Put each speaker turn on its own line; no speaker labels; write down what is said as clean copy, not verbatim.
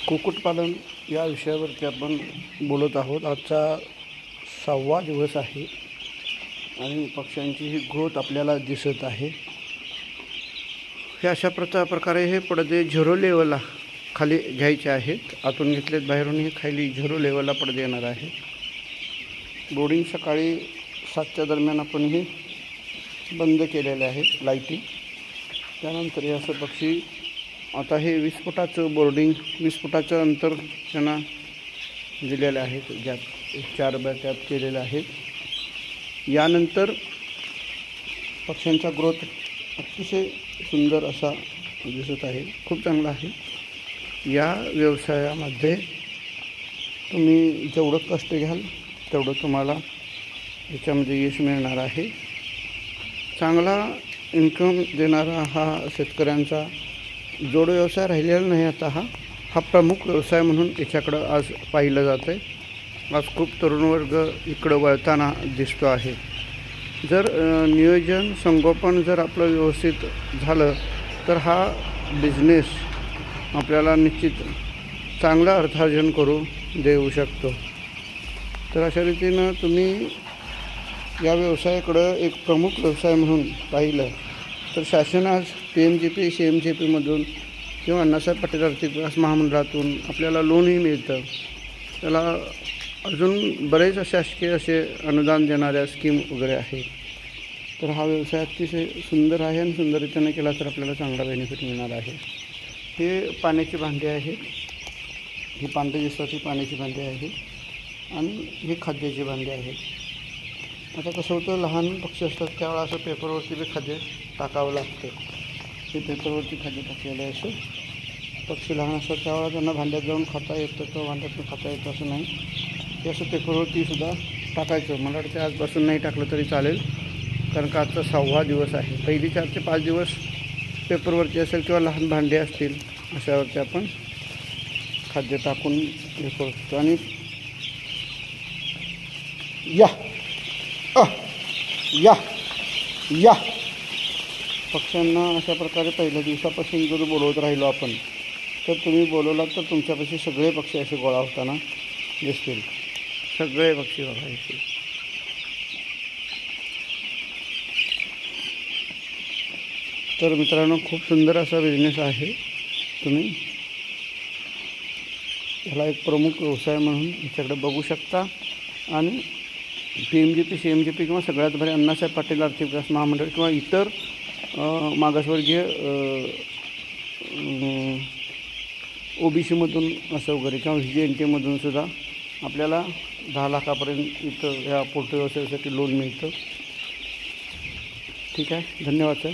कुक्कुटपालन या विषयावरती आपण बोलत आहोत। आजचा 6वा दिवस आहे आणि पक्ष्यांची ही ग्रोथ आपल्याला दिसत आहे। हे अशा प्रकारे हे पडदे झिरो लेवलला खाली घ्यायचे आहेत। आतून घेतलेत, बाहेरून हे खाली झिरो लेवलला पडदे येणार आहे। बोर्डिंग सकाळी 7च्या दरम्यान आपण हे बंद केलेले आहे लाईटिंग। त्यानंतर हे असं पक्षी आता हे 20 फुटाचं बोर्डिंग, 20 फुटाचं अंतर त्यांना दिलेलं आहे, गॅप 4 गॅप केलेलं आहे। यानंतर पक्ष्यांचा ग्रोथ अतिशय सुंदर असा दिसत आहे, खूप चांगला आहे। या व्यवसायामध्ये तुम्ही जेवढं कष्ट घ्याल तेवढं तुम्हाला याच्यामध्ये यश मिळणार आहे। चांगला इन्कम देणारा हा शेतकऱ्यांचा जोड व्यवसाय राहिलेला नाही। आता हा प्रमुख व्यवसाय म्हणून याच्याकडं आज पाहिलं जातं आहे। आज खूप तरुण वर्ग इकडं वळताना दिसतो आहे। जर नियोजन संगोपन जर आपलं व्यवस्थित झालं तर हा बिझनेस आपल्याला निश्चित चांगलं अर्थार्जन करू देऊ शकतो। तर अशा रीतीनं तुम्ही या व्यवसायाकडं एक प्रमुख व्यवसाय म्हणून पाहिलं तर शासन आज PMJP CMJPमधून किंवा अण्णासाहेब पाटील आर्थिक विकास महामंडळातून आपल्याला लोनही मिळतं। त्याला अजून बरेच शासकीय असे अनुदान देणाऱ्या स्कीम वगैरे आहेत। तर हा व्यवसाय अतिशय सुंदर आहे आणि सुंदररीत्याने केला तर आपल्याला चांगला बेनिफिट मिळणार आहे। हे पाण्याची भांडी आहेत, ही पांढरी दिसतात ही पाण्याची भांडी आहे आणि हे खाद्याची भांडी आहेत। आता कसं होतं, लहान पक्षी असतात त्यावेळेला असं पेपरवरती बी खाद्य टाकावं लागतं। हे पेपरवरती खाद्य टाकलेलं आहे। असं पक्षी लहान असतात त्यावेळेला त्यांना भांड्यात जाऊन खाता येतं किंवा भांड्यातून खाता येतं असं नाही, हे असं पेपरवरती सुद्धा टाकायचं। मला वाटतं आजपासून नाही टाकलं तरी चालेल, कारण का आजचा 6वा दिवस आहे। पहिली 4 ते 5 दिवस पेपरवरती असेल किंवा लहान भांडे असतील अशावरती आपण खाद्य टाकून हे करतो। आणि या पक्ष्यांना अशा प्रकारे पहिल्या दिवसापासून जर बोलवत राहिलो आपण तर तुम्ही बोलवलात तर तुमच्यापाशी सगळे पक्षी असे गोळा होताना दिसतील, सगळे पक्षी बघायचे। तर मित्रांनो, खूप सुंदर असा बिझनेस आहे। तुम्ही ह्याला एक प्रमुख व्यवसाय म्हणून याच्याकडे बघू शकता। आणि PMJP CMJP किंवा सगळ्यात भारी अण्णासाहेब पाटील आर्थिक विकास महामंडळ किंवा इतर मागासवर्गीय OBCमधून असं वगैरे किंवा VJNTमधून सुद्धा आपल्याला 10 लाखापर्यंत इथं या पोल्ट्री व्यवसायासाठी लोन मिळतं। ठीक आहे, धन्यवाद सर।